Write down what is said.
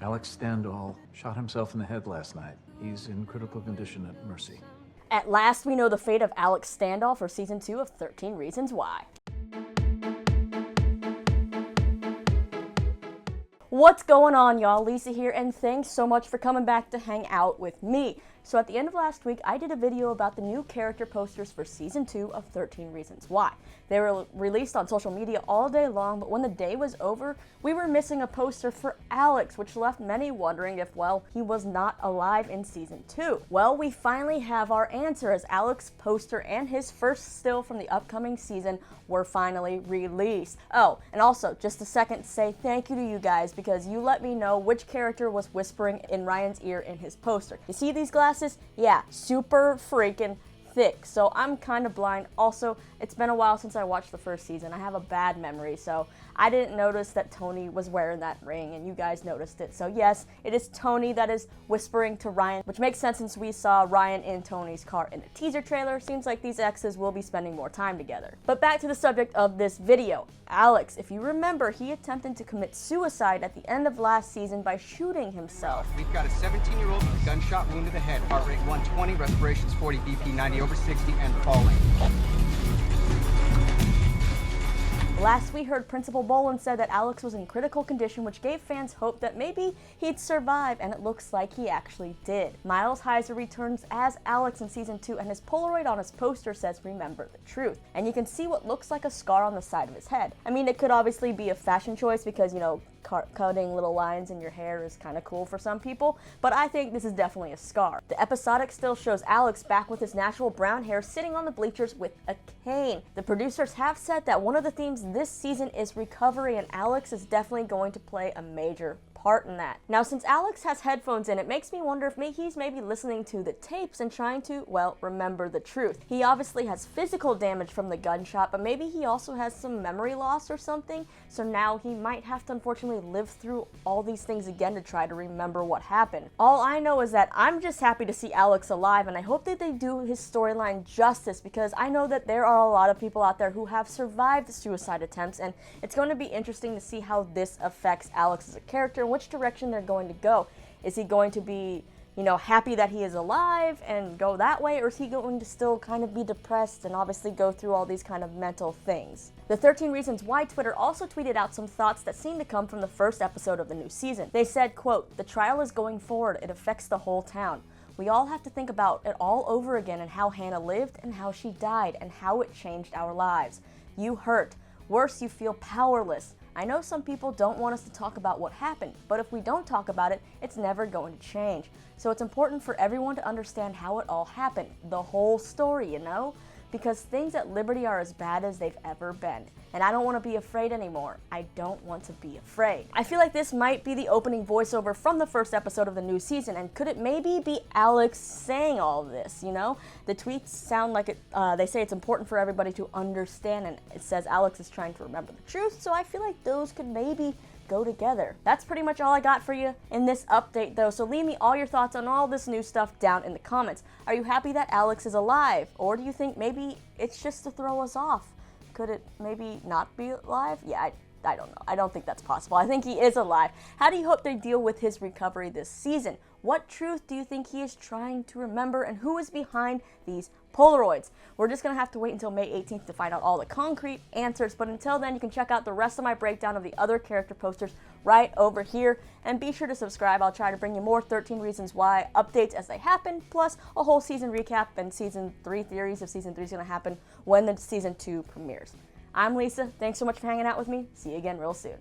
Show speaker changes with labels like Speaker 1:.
Speaker 1: Alex Standall shot himself in the head last night. He's in critical condition at Mercy.
Speaker 2: At last, we know the fate of Alex Standall for Season 2 of 13 Reasons Why. What's going on, y'all? Lisa here, and thanks so much for coming back to hang out with me. So at the end of last week, I did a video about the new character posters for Season 2 of 13 Reasons Why. They were released on social media all day long, but when the day was over, we were missing a poster for Alex, which left many wondering if, well, he was not alive in Season 2. Well, we finally have our answer, as Alex's poster and his first still from the upcoming season were finally released. Oh, and also, just a second to say thank you to you guys, because you let me know which character was whispering in Ryan's ear in his poster. You see these glasses? Yeah, super freaking thick, so I'm kind of blind. Also, it's been a while since I watched the first season. I have a bad memory, so I didn't notice that Tony was wearing that ring, and you guys noticed it. So yes, it is Tony that is whispering to Ryan, which makes sense since we saw Ryan in Tony's car in the teaser trailer. Seems like these exes will be spending more time together. But back to the subject of this video. Alex, if you remember, he attempted to commit suicide at the end of last season by shooting himself.
Speaker 3: We've got a 17-year-old with a gunshot wound to the head, heart rate 120, respirations 40, BP 90 over 60, and falling.
Speaker 2: Last we heard, Principal Boland said that Alex was in critical condition, which gave fans hope that maybe he'd survive, and it looks like he actually did. Miles Heizer returns as Alex in Season 2, and his Polaroid on his poster says, "Remember the truth." And you can see what looks like a scar on the side of his head. I mean, it could obviously be a fashion choice because, you know, cutting little lines in your hair is kind of cool for some people, but I think this is definitely a scar. The episodic still shows Alex back with his natural brown hair sitting on the bleachers with a cane. The producers have said that one of the themes this season is recovery, and Alex is definitely going to play a major part in that. Now, since Alex has headphones in, it makes me wonder if he's maybe listening to the tapes and trying to, well, remember the truth. He obviously has physical damage from the gunshot, but maybe he also has some memory loss or something, so now he might have to unfortunately live through all these things again to try to remember what happened. All I know is that I'm just happy to see Alex alive, and I hope that they do his storyline justice, because I know that there are a lot of people out there who have survived suicide attempts, and it's going to be interesting to see how this affects Alex as a character, which direction they're going to go. Is he going to be, you know, happy that he is alive and go that way, or is he going to still kind of be depressed and obviously go through all these kind of mental things? The 13 Reasons Why Twitter also tweeted out some thoughts that seem to come from the first episode of the new season. They said, quote, "The trial is going forward. It affects the whole town. We all have to think about it all over again, and how Hannah lived and how she died and how it changed our lives. You hurt. Worse, you feel powerless. I know some people don't want us to talk about what happened, but if we don't talk about it, it's never going to change. So it's important for everyone to understand how it all happened, the whole story, you know? Because things at Liberty are as bad as they've ever been. And I don't want to be afraid anymore. I don't want to be afraid." I feel like this might be the opening voiceover from the first episode of the new season, and could it maybe be Alex saying all of this, you know? The tweets sound like it, they say it's important for everybody to understand, and it says Alex is trying to remember the truth, so I feel like those could maybe go together. That's pretty much all I got for you in this update, though, so leave me all your thoughts on all this new stuff down in the comments. Are you happy that Alex is alive, or do you think maybe it's just to throw us off? Could it maybe not be alive? Yeah, I don't know. I don't think that's possible. I think he is alive. How do you hope they deal with his recovery this season? What truth do you think he is trying to remember, and who is behind these Polaroids? We're just going to have to wait until May 18th to find out all the concrete answers, but until then, you can check out the rest of my breakdown of the other character posters right over here, and be sure to subscribe. I'll try to bring you more 13 Reasons Why updates as they happen, plus a whole season recap and Season 3 theories if Season 3 is going to happen when the Season 2 premieres. I'm Lisa. Thanks so much for hanging out with me. See you again real soon.